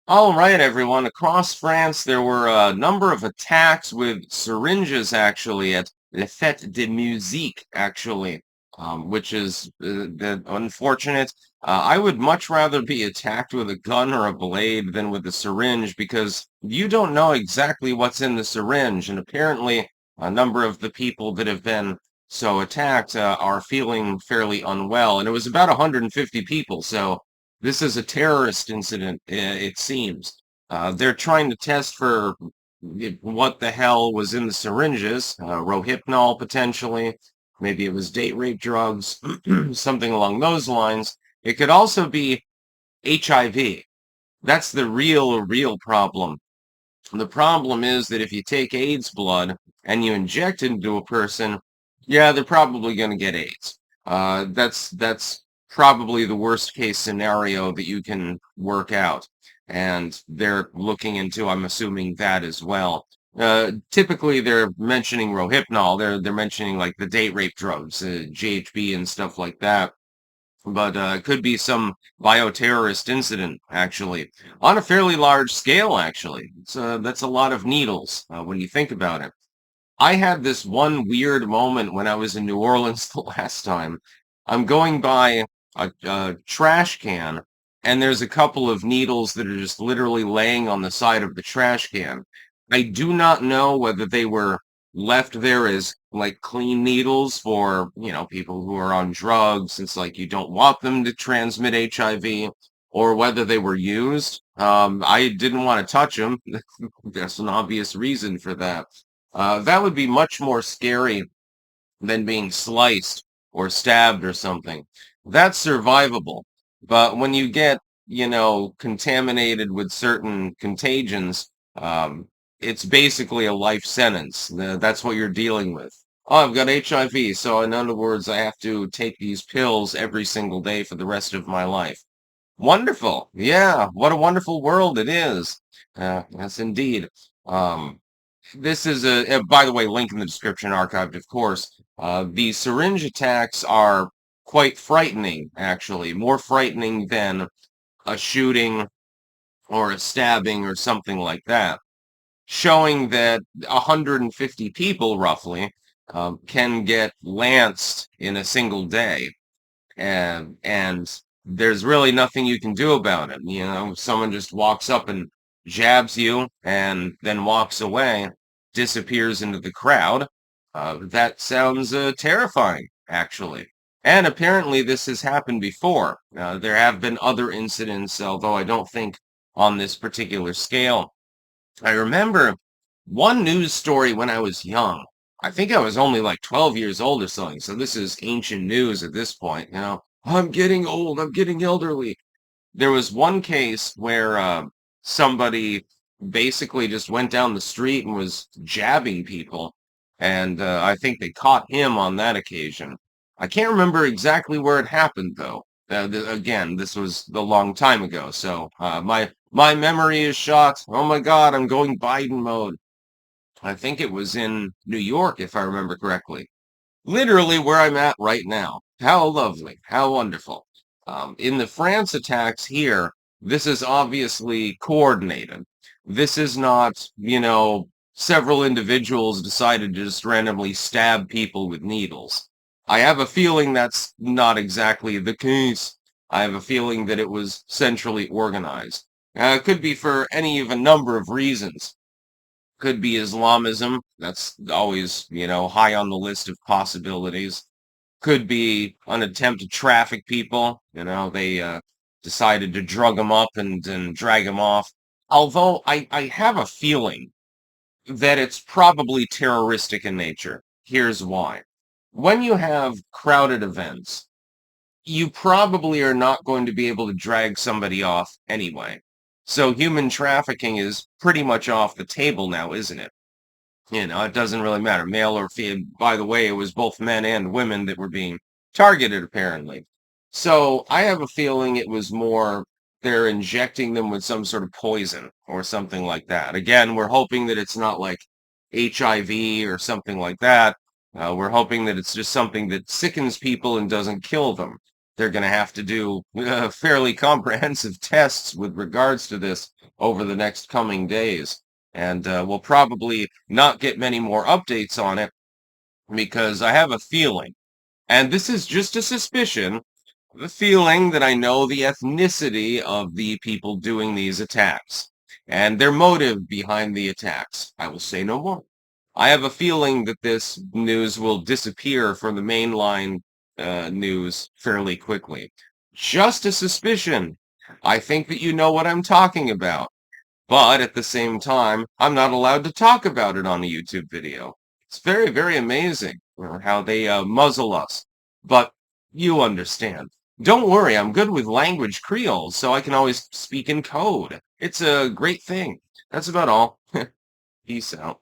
All right, everyone. Across France, there were a number of attacks with syringes, actually, at Le Fete de Musique, actually, which is unfortunate. I would much rather be attacked with a gun or a blade than with a syringe because you don't know exactly what's in the syringe. And apparently, a number of the people that have been so attacked are feeling fairly unwell. And it was about 150 people, so. This is a terrorist incident, it seems. They're trying to test for what the hell was in the syringes, Rohypnol potentially. Maybe it was date rape drugs, something along those lines. It could also be HIV. That's the real problem. The problem is that if you take AIDS blood and you inject it into a person, yeah, they're probably going to get AIDS. That's probably the worst case scenario that you can work out, and they're looking into, I'm assuming, that as well. Typically, they're mentioning Rohypnol. They're mentioning like the date rape drugs, GHB and stuff like that, but it could be some bioterrorist incident, actually, on a fairly large scale, actually. That's a lot of needles when you think about it. I had this one weird moment when I was in New Orleans the last time. I'm going by a trash can, and there's a couple of needles that are just literally laying on the side of the trash can. I do not know whether they were left there as like clean needles for, people who are on drugs, since like you don't want them to transmit HIV, or whether they were used. I didn't want to touch them. There's an obvious reason for that. That would be much more scary than being sliced or stabbed or something. That's survivable. But when you get, contaminated with certain contagions, it's basically a life sentence. That's what you're dealing with. Oh, I've got HIV, so in other words, I have to take these pills every single day for the rest of my life. Wonderful. Yeah, what a wonderful world it is. Yes, indeed. Um, this is by the way, link in the description, archived, of course. The syringe attacks are quite frightening, actually, more frightening than a shooting or a stabbing or something like that, showing that 150 people roughly can get lanced in a single day, and there's really nothing you can do about it. Someone just walks up and jabs you and then walks away, disappears into the crowd. That sounds terrifying, actually. And apparently this has happened before. There have been other incidents, although I don't think on this particular scale. I remember one news story when I was young. I think I was only like 12 years old or something, so this is ancient news at this point. I'm getting old, I'm getting elderly. There was one case where somebody basically just went down the street and was jabbing people, and I think they caught him on that occasion. I can't remember exactly where it happened, though. Again, this was a long time ago, so my memory is shot. Oh my God, I'm going Biden mode. I think it was in New York, if I remember correctly. Literally where I'm at right now. How lovely. How wonderful. In the France attacks here, this is obviously coordinated. This is not, several individuals decided to just randomly stab people with needles. I have a feeling that's not exactly the case. I have a feeling that it was centrally organized. It could be for any of a number of reasons. Could be Islamism. That's always, high on the list of possibilities. Could be an attempt to traffic people. They decided to drug them up and drag them off. Although I have a feeling that it's probably terroristic in nature. Here's why. When you have crowded events, you probably are not going to be able to drag somebody off anyway. So human trafficking is pretty much off the table now, isn't it? It doesn't really matter, male or female. By the way, it was both men and women that were being targeted, apparently. So I have a feeling it was more they're injecting them with some sort of poison or something like that. Again, we're hoping that it's not like HIV or something like that. We're hoping that it's just something that sickens people and doesn't kill them. they're going to have to do fairly comprehensive tests with regards to this over the next coming days. And we'll probably not get many more updates on it because I have a feeling, and this is just a suspicion, the feeling that I know the ethnicity of the people doing these attacks and their motive behind the attacks. I will say no more. I have a feeling that this news will disappear from the mainline news fairly quickly. Just a suspicion. I think that you know what I'm talking about. But at the same time, I'm not allowed to talk about it on a YouTube video. It's very, very amazing how they muzzle us. But you understand. Don't worry, I'm good with language Creole, so I can always speak in code. It's a great thing. That's about all. Peace out.